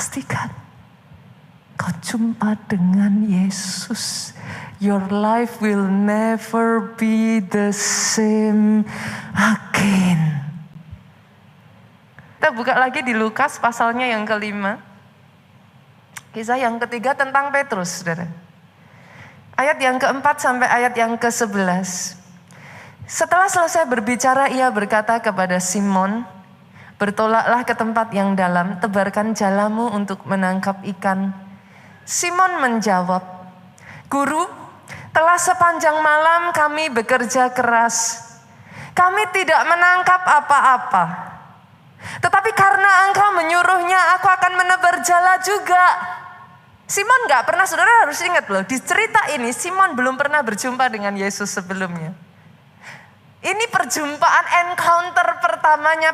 pastikan kau jumpa dengan Yesus. Your life will never be the same again. Kita buka lagi di Lukas pasalnya yang ke-5. Kisah yang ketiga tentang Petrus, saudara. Ayat yang ke-4 sampai ayat yang ke-11. Setelah selesai berbicara, ia berkata kepada Simon, bertolaklah ke tempat yang dalam, tebarkan jalamu untuk menangkap ikan. Simon menjawab, Guru, telah sepanjang malam kami bekerja keras. Kami tidak menangkap apa-apa. Tetapi karena engkau menyuruhnya, aku akan menebar jala juga. Simon gak pernah, saudara harus ingat loh, di cerita ini Simon belum pernah berjumpa dengan Yesus sebelumnya. Ini perjumpaan encounter pertamanya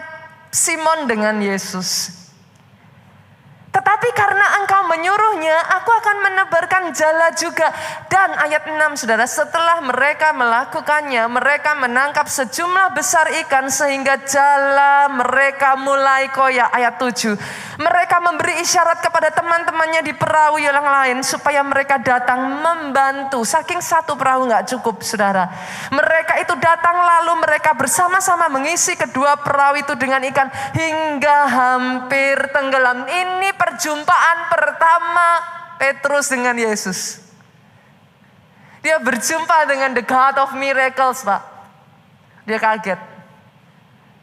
Simon dengan Yesus. Tetapi karena engkau menyuruhnya, aku akan menebarkan jala juga. Dan ayat 6, saudara, setelah mereka melakukannya, mereka menangkap sejumlah besar ikan sehingga jala mereka mulai koyak. Ayat 7, mereka memberi isyarat kepada teman-temannya di perahu yang lain supaya mereka datang membantu. Saking satu perahu gak cukup, saudara. Mereka itu datang lalu mereka bersama-sama mengisi kedua perahu itu dengan ikan hingga hampir tenggelam. Ini perjumpaan pertama Petrus dengan Yesus. Dia berjumpa dengan the God of miracles, Pak. Dia kaget.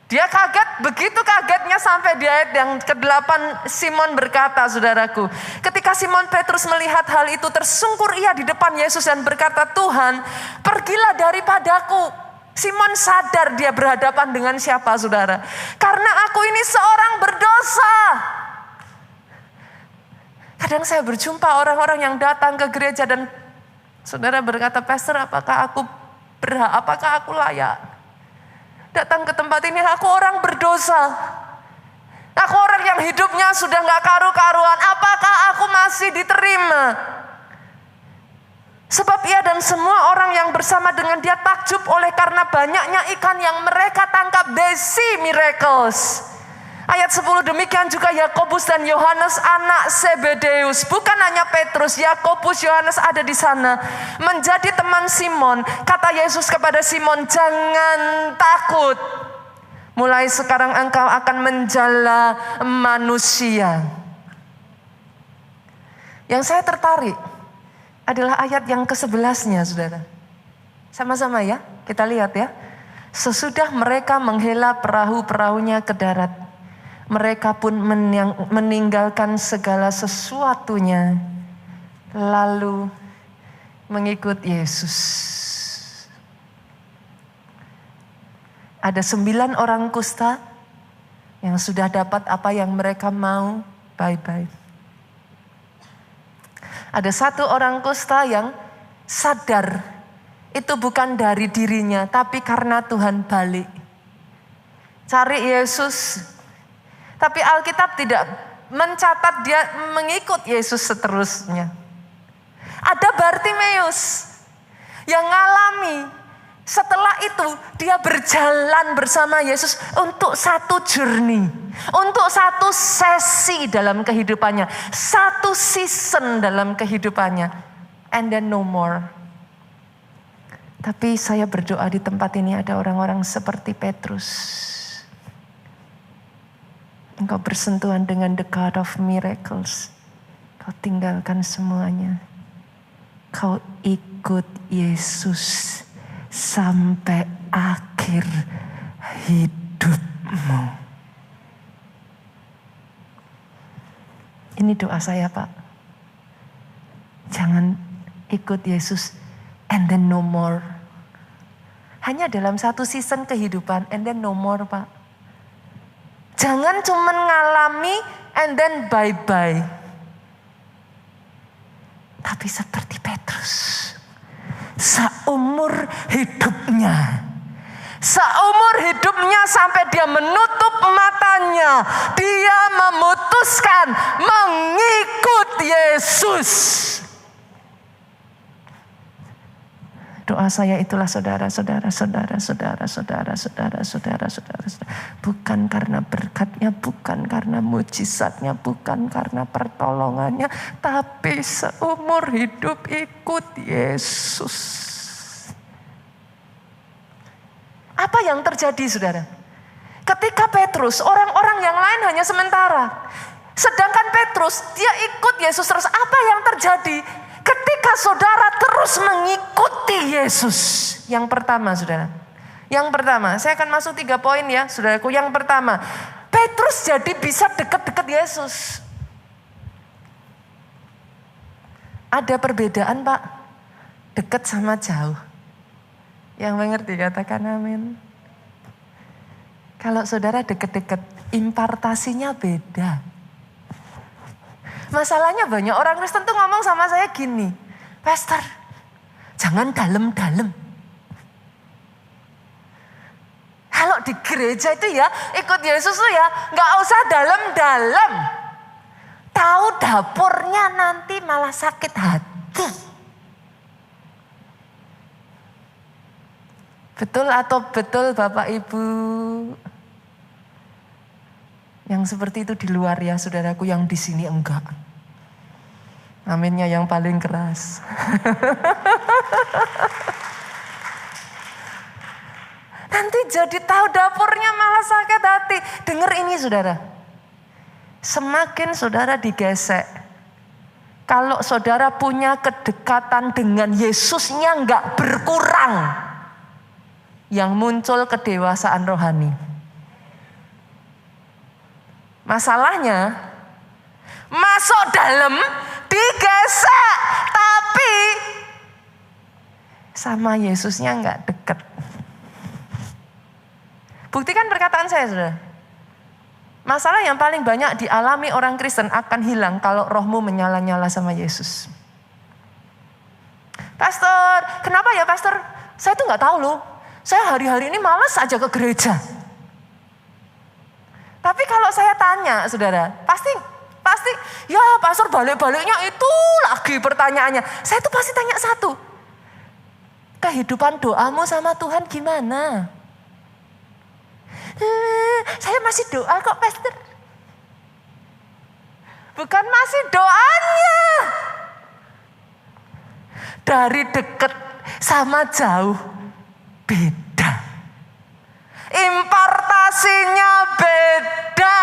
Dia kaget, begitu kagetnya sampai di ayat yang ke-8 Simon berkata, saudaraku, ketika Simon Petrus melihat hal itu, tersungkur ia di depan Yesus dan berkata, Tuhan, pergilah daripadaku. Simon sadar dia berhadapan dengan siapa, saudara? Karena aku ini seorang berdosa. Kadang saya berjumpa orang-orang yang datang ke gereja dan saudara berkata, Pastor, apakah aku berhak, apakah aku layak datang ke tempat ini? Aku orang berdosa. Aku orang yang hidupnya sudah gak karu-karuan. Apakah aku masih diterima? Sebab ia dan semua orang yang bersama dengan dia takjub oleh karena banyaknya ikan yang mereka tangkap. They see miracles. Ayat 10, demikian juga Yakobus dan Yohanes anak Zebedeus. Bukan hanya Petrus, Yakobus, Yohanes ada di sana. Menjadi teman Simon. Kata Yesus kepada Simon, jangan takut. Mulai sekarang engkau akan menjala manusia. Yang saya tertarik adalah ayat yang ke-11-nya, saudara. Sama-sama ya, kita lihat ya. Sesudah mereka menghela perahu-perahunya ke darat, mereka pun meninggalkan segala sesuatunya, lalu mengikut Yesus. Ada 9 orang kusta yang sudah dapat apa yang mereka mau, bye-bye. Ada 1 orang kusta yang sadar itu bukan dari dirinya, tapi karena Tuhan balik. Cari Yesus. Tapi Alkitab tidak mencatat dia mengikut Yesus seterusnya. Ada Bartimeus yang ngalami. Setelah itu dia berjalan bersama Yesus untuk satu journey. Untuk satu sesi dalam kehidupannya. Satu season dalam kehidupannya. And then no more. Tapi saya berdoa di tempat ini ada orang-orang seperti Petrus. Engkau bersentuhan dengan the God of miracles. Kau tinggalkan semuanya. Kau ikut Yesus sampai akhir hidupmu. Ini doa saya, Pak. Jangan ikut Yesus and then no more. Hanya dalam satu season kehidupan and then no more, Pak. Jangan cuma ngalami and then bye-bye. Tapi seperti Petrus. Seumur hidupnya sampai dia menutup matanya. Dia memutuskan mengikut Yesus. Doa saya itulah saudara. Bukan karena berkatnya, bukan karena mujizatnya, bukan karena pertolongannya, tapi seumur hidup ikut Yesus. Apa yang terjadi saudara? Ketika Petrus, orang-orang yang lain hanya sementara. Sedangkan Petrus, dia ikut Yesus terus. Apa yang terjadi? Ketika saudara terus mengikuti Yesus. Yang pertama saudara. Yang pertama, saya akan masuk 3 poin ya saudaraku. Yang pertama, Petrus jadi bisa dekat-dekat Yesus. Ada perbedaan Pak. Dekat sama jauh. Yang mengerti katakan amin. Kalau saudara dekat-dekat, impartasinya beda. Masalahnya banyak orang Kristen tuh ngomong sama saya gini, Pastor, jangan dalam-dalam. Kalau di gereja itu ya, ikut Yesus tuh ya, gak usah dalam-dalam. Tahu dapurnya nanti malah sakit hati. Betul atau betul Bapak Ibu? Yang seperti itu di luar ya saudaraku, yang di sini enggak. Aminnya yang paling keras. Nanti jadi tahu dapurnya malah sakit hati. Dengar ini saudara. Semakin saudara digesek. Kalau saudara punya kedekatan dengan Yesusnya enggak berkurang. Yang muncul kedewasaan rohani. Masalahnya masuk dalam digesek, tapi sama Yesusnya enggak dekat. Buktikan perkataan saya saudara. Masalah yang paling banyak dialami orang Kristen akan hilang kalau rohmu menyala-nyala sama Yesus. Pastor, kenapa ya pastor? Saya tuh enggak tahu loh. Saya hari-hari ini malas aja ke gereja. Tapi kalau saya tanya saudara, pasti ya pastor balik-baliknya itu lagi pertanyaannya. Saya tuh pasti tanya satu. Kehidupan doamu sama Tuhan gimana? Saya masih doa kok pastor. Bukan masih doanya. Dari dekat sama jauh beda. Impartasinya beda.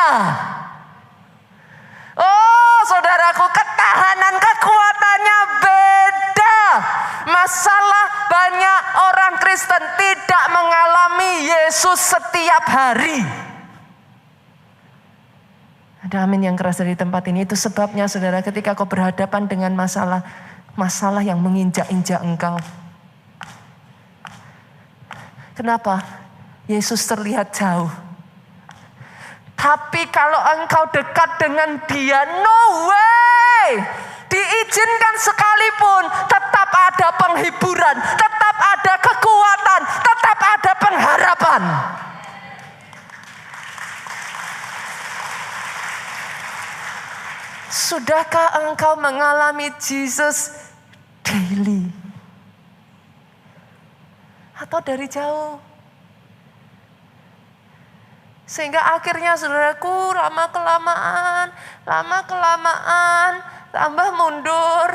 Oh saudaraku, ketahanan kekuatannya beda. Masalah banyak orang Kristen tidak mengalami Yesus setiap hari. Ada amin yang keras dari tempat ini. Itu sebabnya saudara, ketika kau berhadapan dengan masalah yang menginjak-injak engkau. Kenapa? Yesus terlihat jauh. Tapi kalau engkau dekat dengan Dia, no way. Diizinkan sekalipun, tetap ada penghiburan, tetap ada kekuatan, tetap ada pengharapan. Sudahkah engkau mengalami Jesus daily? Atau dari jauh? Sehingga akhirnya saudaraku lama kelamaan, tambah mundur.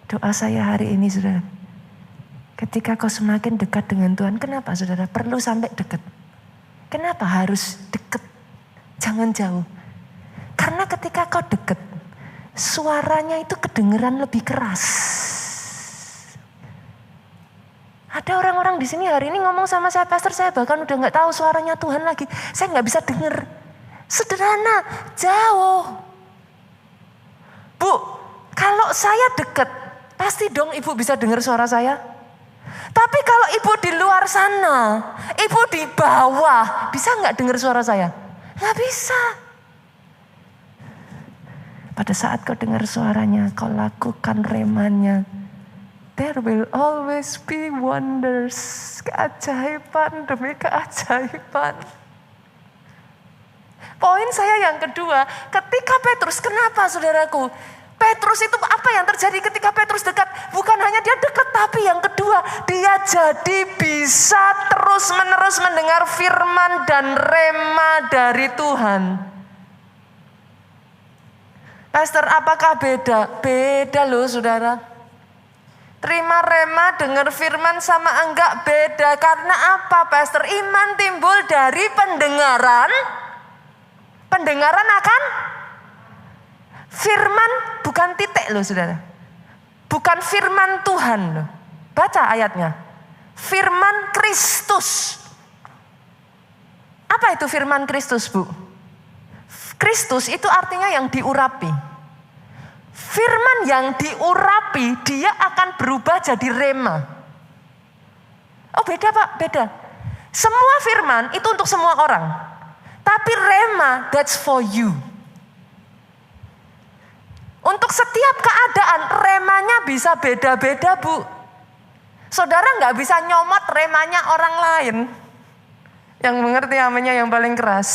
Doa saya hari ini saudara, ketika kau semakin dekat dengan Tuhan, kenapa saudara perlu sampai dekat? Kenapa harus dekat? Jangan jauh. Karena ketika kau dekat, suaranya itu kedengeran lebih keras. Ada orang-orang di sini hari ini ngomong sama saya, pastor saya bahkan udah nggak tahu suaranya Tuhan lagi. Saya nggak bisa denger. Sederhana, jauh. Bu, kalau saya dekat, pasti dong ibu bisa dengar suara saya. Tapi kalau ibu di luar sana, ibu di bawah, bisa nggak dengar suara saya? Nggak bisa. Pada saat kau dengar suaranya, kau lakukan remannya. There will always be wonders. Keajaiban demi keajaiban. Poin saya yang kedua, ketika Petrus, kenapa saudaraku? Petrus itu apa yang terjadi ketika Petrus dekat? Bukan hanya dia dekat, tapi yang kedua, dia jadi bisa terus-menerus mendengar firman dan rema dari Tuhan. Pastor, apakah beda? Beda loh saudara. Terima rema, dengar firman sama enggak beda. Karena apa Pastor? Iman timbul dari pendengaran. Pendengaran akan firman, bukan titik loh saudara. Bukan firman Tuhan loh. Baca ayatnya. Firman Kristus. Apa itu firman Kristus, Bu? Kristus itu artinya yang diurapi. Firman yang diurapi, dia akan berubah jadi rema. Oh beda Pak, beda. Semua firman itu untuk semua orang. Tapi rema, that's for you. Untuk setiap keadaan, remanya bisa beda-beda Bu. Saudara nggak bisa nyomot remanya orang lain. Yang mengerti aminnya yang paling keras.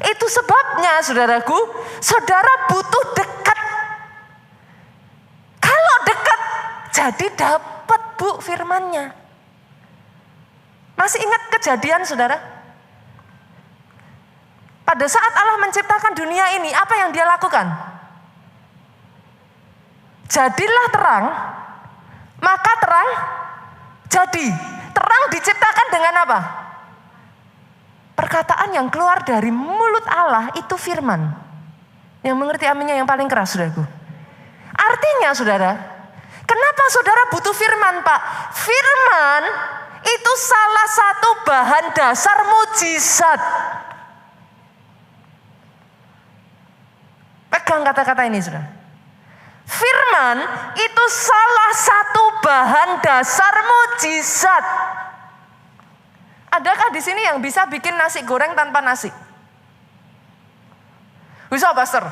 Itu sebabnya saudaraku, saudara butuh dekat. Kalau dekat, jadi dapat Bu firmannya. Masih ingat kejadian saudara? Pada saat Allah menciptakan dunia ini, apa yang dia lakukan? Jadilah terang, maka terang jadi. Terang diciptakan dengan apa? Perkataan yang keluar dari mulut Allah itu firman. Yang mengerti aminnya yang paling keras saudaraku. Artinya saudara, kenapa saudara butuh firman Pak? Firman itu salah satu bahan dasar mujizat. Pegang kata-kata ini saudara. Firman itu salah satu bahan dasar mujizat. Adakah di sini yang bisa bikin nasi goreng tanpa nasi? Bisa Pastor.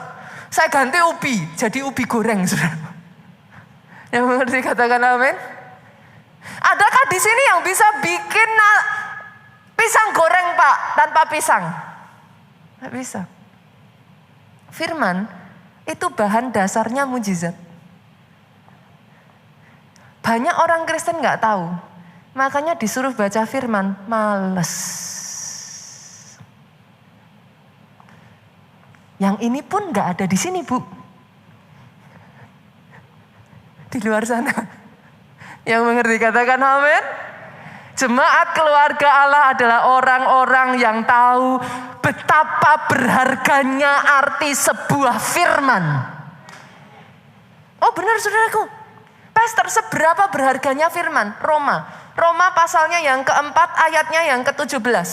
Saya ganti ubi jadi ubi goreng saudara. Yang mengerti katakan amin. Adakah di sini yang bisa bikin pisang goreng Pak tanpa pisang? Tidak bisa. Firman itu bahan dasarnya mujizat. Banyak orang Kristen nggak tahu, makanya disuruh baca firman, males. Yang ini pun nggak ada di sini Bu, di luar sana. Yang mengerti katakan amin. Jemaat keluarga Allah adalah orang-orang yang tahu betapa berharganya arti sebuah firman. Oh benar saudaraku. Pastor, seberapa berharganya firman? Roma pasalnya yang keempat, ayatnya yang ke-17.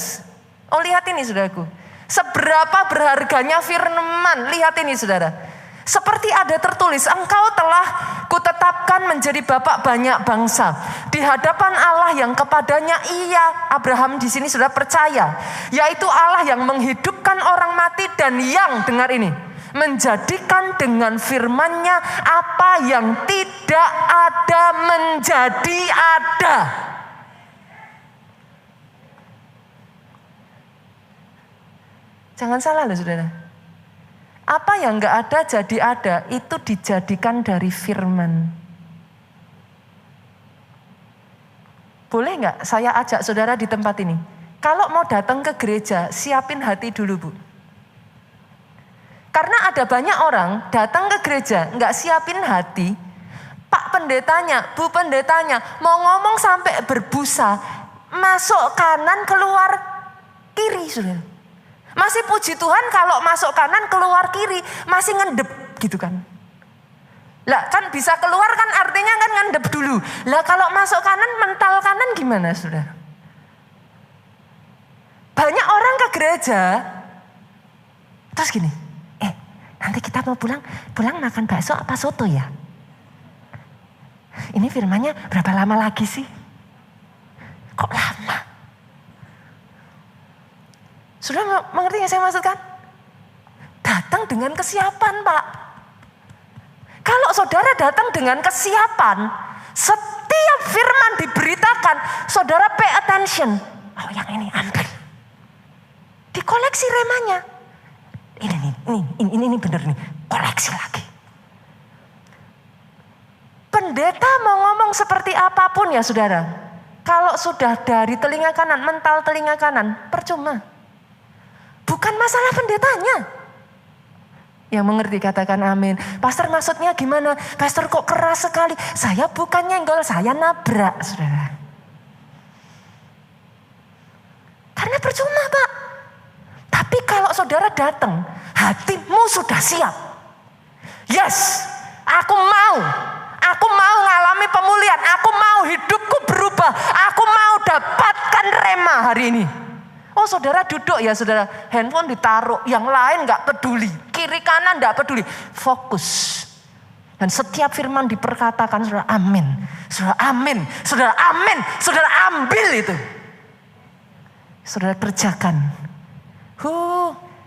Oh lihat ini saudaraku. Seberapa berharganya firman. Lihat ini saudara. Seperti ada tertulis, engkau telah kutetapkan menjadi bapak banyak bangsa. Di hadapan Allah yang kepadanya ia, Abraham di sini sudah percaya. Yaitu Allah yang menghidupkan orang mati dan yang, dengar ini, menjadikan dengan firman-Nya apa yang tidak ada menjadi ada. Jangan salah loh saudara. Apa yang gak ada jadi ada, itu dijadikan dari firman. Boleh gak saya ajak saudara di tempat ini? Kalau mau datang ke gereja, siapin hati dulu Bu. Karena ada banyak orang datang ke gereja, gak siapin hati. Pak pendetanya, Bu pendetanya, mau ngomong sampai berbusa, masuk kanan keluar kiri saudara. Masih puji Tuhan kalau masuk kanan keluar kiri masih ngendep gitu kan. Lah kan bisa keluar kan artinya kan ngendep dulu. Lah kalau masuk kanan mental kanan gimana saudara? Banyak orang ke gereja terus gini, nanti kita mau pulang makan bakso apa soto ya? Ini firmannya berapa lama lagi sih? Kok lama? Sudah mengerti yang saya maksudkan? Datang dengan kesiapan Pak. Kalau saudara datang dengan kesiapan, setiap firman diberitakan, saudara pay attention. Oh yang ini ambil. Dikoleksi remanya. Ini benar nih, koleksi lagi. Pendeta mau ngomong seperti apapun ya saudara, kalau sudah dari telinga kanan, mental telinga kanan, percuma. Bukan masalah pendetanya. Yang mengerti katakan amin. Pastor maksudnya gimana? Pastor kok keras sekali? Saya bukan nyenggol, saya nabrak saudara. Karena percuma Pak. Tapi kalau saudara datang, hatimu sudah siap. Yes, aku mau mengalami pemulihan. Aku mau hidupku berubah. Aku mau dapatkan rema hari ini. Oh saudara duduk ya saudara. Handphone ditaruh. Yang lain gak peduli. Kiri kanan gak peduli. Fokus. Dan setiap firman diperkatakan saudara amin. Saudara amin. Saudara amin. Saudara ambil itu. Saudara kerjakan.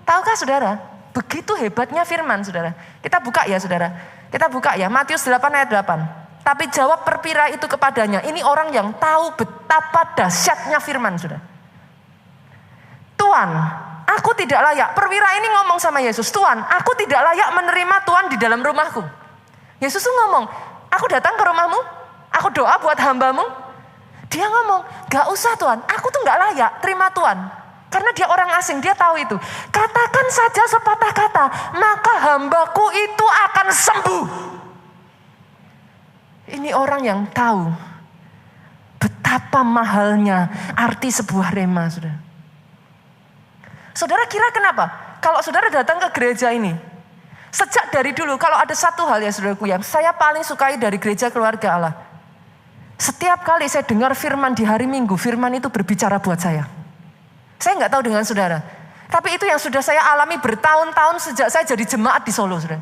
Tahukah saudara? Begitu hebatnya firman saudara. Kita buka ya saudara. Kita buka ya Matius 8 ayat 8. Tapi jawab perwira itu kepadanya. Ini orang yang tahu betapa dahsyatnya firman saudara. Tuhan, aku tidak layak. Perwira ini ngomong sama Yesus. Tuhan, aku tidak layak menerima Tuhan di dalam rumahku. Yesus tuh ngomong, aku datang ke rumahmu. Aku doa buat hambamu. Dia ngomong, gak usah Tuhan. Aku tuh gak layak terima Tuhan. Karena dia orang asing, dia tahu itu. Katakan saja sepatah kata, maka hambaku itu akan sembuh. Ini orang yang tahu betapa mahalnya arti sebuah rema, saudara. Saudara kira kenapa? Kalau saudara datang ke gereja ini, sejak dari dulu, kalau ada satu hal ya saudaraku yang saya paling sukai dari gereja keluarga Allah. Setiap kali saya dengar firman di hari Minggu, firman itu berbicara buat saya. Saya nggak tahu dengan saudara. Tapi itu yang sudah saya alami bertahun-tahun sejak saya jadi jemaat di Solo, saudara.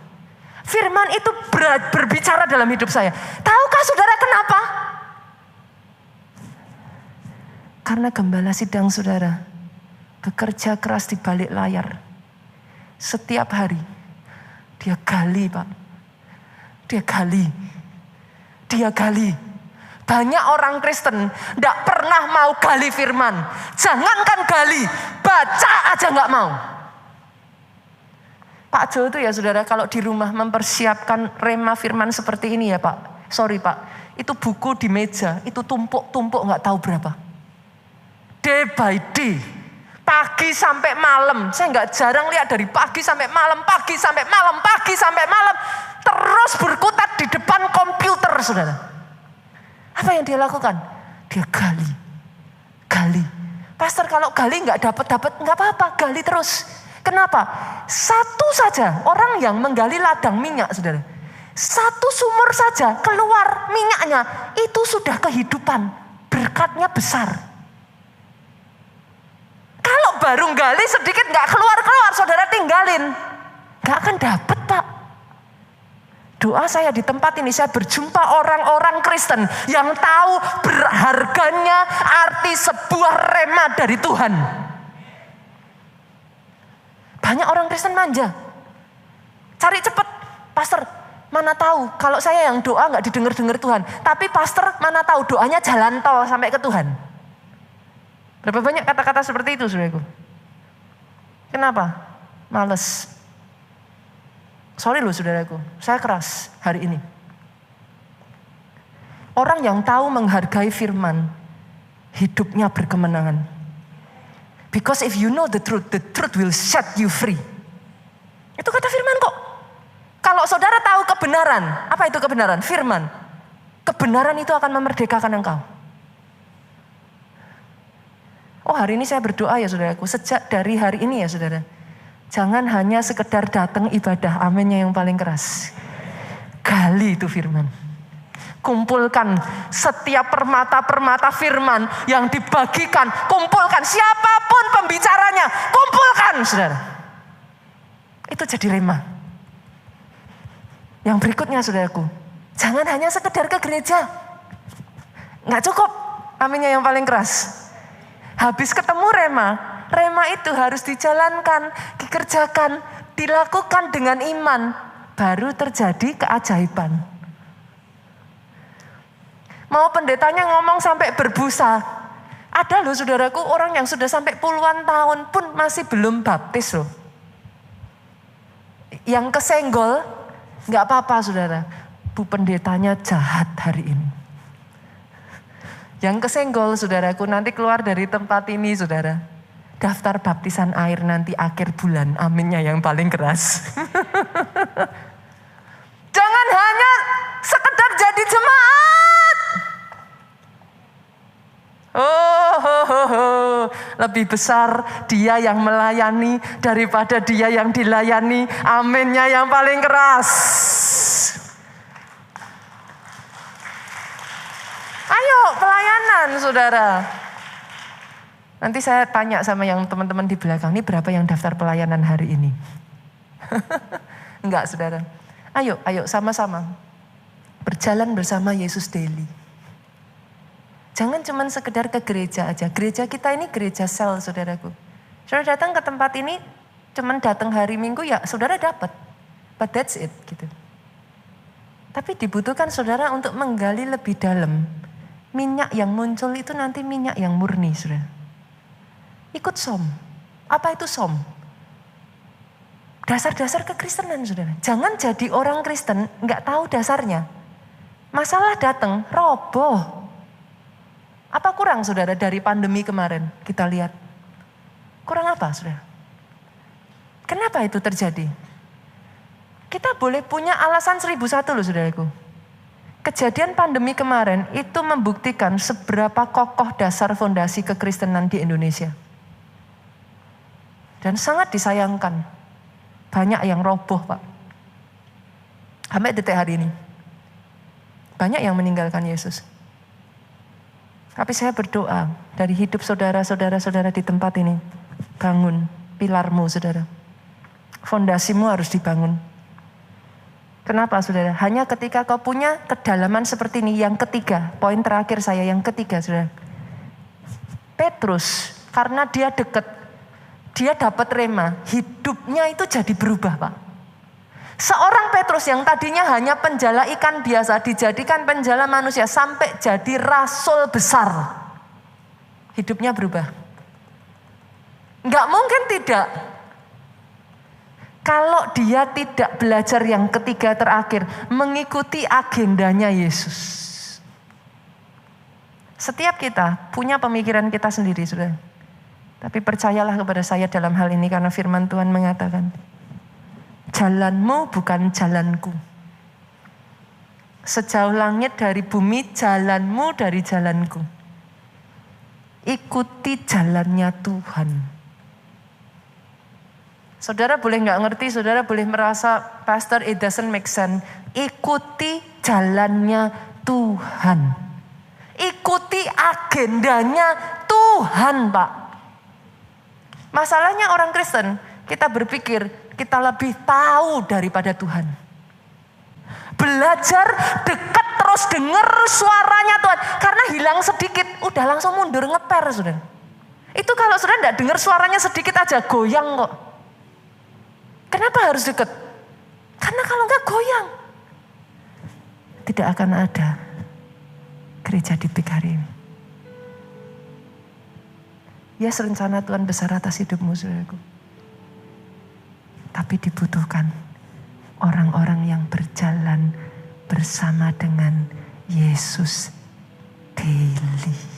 Firman itu berbicara dalam hidup saya. Tahukah saudara kenapa? Karena gembala sidang saudara bekerja keras di balik layar. Setiap hari dia gali, Pak. Dia gali. Banyak orang Kristen tidak pernah mau gali firman. Jangankan gali, baca aja nggak mau. Pak Jo itu ya saudara, kalau di rumah mempersiapkan rema firman seperti ini ya Pak. Sorry Pak, itu buku di meja, itu tumpuk-tumpuk nggak tahu berapa. Day by day, pagi sampai malam. Saya nggak jarang lihat dari pagi sampai malam, pagi sampai malam. Terus berkutat di depan komputer saudara. Apa yang dia lakukan? Dia gali. Pastor kalau gali nggak dapat nggak apa-apa, gali terus. Kenapa? Satu saja orang yang menggali ladang minyak, saudara. Satu sumur saja keluar minyaknya, itu sudah kehidupan. Berkatnya besar. Kalau baru gali sedikit nggak keluar, saudara tinggalin. Nggak akan dapat Pak. Doa saya di tempat ini, saya berjumpa orang-orang Kristen yang tahu berharganya arti sebuah rema dari Tuhan. Banyak orang Kristen manja. Cari cepet, pastor mana tahu kalau saya yang doa gak didengar-dengar Tuhan. Tapi pastor mana tahu doanya jalan tol sampai ke Tuhan. Berapa banyak kata-kata seperti itu saudaraku. Kenapa? Males. Sorry loh saudaraku, saya keras hari ini. Orang yang tahu menghargai firman, hidupnya berkemenangan. Because if you know the truth will set you free. Itu kata firman kok. Kalau saudara tahu kebenaran, apa itu kebenaran? Firman. Kebenaran itu akan memerdekakan engkau. Oh hari ini saya berdoa ya saudaraku, sejak dari hari ini ya saudara. Jangan hanya sekedar datang ibadah, aminnya yang paling keras. Gali itu firman. Kumpulkan setiap permata-permata firman yang dibagikan. Kumpulkan siapapun pembicaranya. Kumpulkan saudara. Itu jadi rema. Yang berikutnya saudaraku. Jangan hanya sekedar ke gereja. Nggak cukup, aminnya yang paling keras. Habis ketemu rema itu harus dijalankan, dikerjakan, dilakukan dengan iman. Baru terjadi keajaiban. Mau pendetanya ngomong sampai berbusa. Ada loh saudaraku orang yang sudah sampai puluhan tahun pun masih belum baptis loh. Yang kesenggol, nggak apa-apa saudara. Bu pendetanya jahat hari ini. Yang kesenggol saudaraku, nanti keluar dari tempat ini saudara. Daftar baptisan air nanti akhir bulan, aminnya yang paling keras. Jangan hanya sekedar jadi jemaat. Lebih besar dia yang melayani daripada dia yang dilayani. Aminnya yang paling keras. Ayo pelayanan saudara. Nanti saya tanya sama yang teman-teman di belakang, ini berapa yang daftar pelayanan hari ini? Enggak saudara. Ayo sama-sama. Berjalan bersama Yesus daily. Jangan cuma sekedar ke gereja aja. Gereja kita ini gereja sel saudaraku. Saudara datang ke tempat ini, cuma datang hari Minggu ya saudara dapat. But that's it gitu. Tapi dibutuhkan saudara untuk menggali lebih dalam. Minyak yang muncul itu nanti minyak yang murni saudara. Ikut som. Apa itu som? Dasar-dasar kekristenan saudara. Jangan jadi orang Kristen nggak tahu dasarnya. Masalah datang roboh. Apa kurang saudara dari pandemi kemarin? Kita lihat. Kurang apa saudara? Kenapa itu terjadi? Kita boleh punya alasan 1001 loh saudaraku. Kejadian pandemi kemarin itu membuktikan seberapa kokoh dasar fondasi kekristenan di Indonesia. Dan sangat disayangkan. Banyak yang roboh Pak. Sampai detik hari ini. Banyak yang meninggalkan Yesus. Tapi saya berdoa dari hidup saudara-saudara di tempat ini. Bangun pilarmu saudara. Fondasimu harus dibangun. Kenapa saudara? Hanya ketika kau punya kedalaman seperti ini. Yang ketiga, poin terakhir saya yang ketiga saudara. Petrus karena dia dekat. Dia dapat rema. Hidupnya itu jadi berubah Pak. Seorang Petrus yang tadinya hanya penjala ikan biasa dijadikan penjala manusia sampai jadi rasul besar. Hidupnya berubah. Enggak mungkin tidak. Kalau dia tidak belajar yang ketiga terakhir, mengikuti agendanya Yesus. Setiap kita punya pemikiran kita sendiri, saudara. Tapi percayalah kepada saya dalam hal ini karena firman Tuhan mengatakan, jalanmu bukan jalanku. Sejauh langit dari bumi, jalanmu dari jalanku. Ikuti jalannya Tuhan. Saudara boleh nggak ngerti, saudara boleh merasa, Pastor, it doesn't make sense. Ikuti jalannya Tuhan. Ikuti agendanya Tuhan, Pak. Masalahnya orang Kristen, kita berpikir kita lebih tahu daripada Tuhan. Belajar dekat terus dengar suaranya Tuhan. Karena hilang sedikit, udah langsung mundur ngeper, saudara. Itu kalau saudara tidak dengar suaranya sedikit aja, goyang kok. Kenapa harus dekat? Karena kalau enggak goyang, tidak akan ada gereja di Peak hari ini. Ya, rencana Tuhan besar atas hidupmu, saudaraku. Tapi dibutuhkan orang-orang yang berjalan bersama dengan Yesus daily.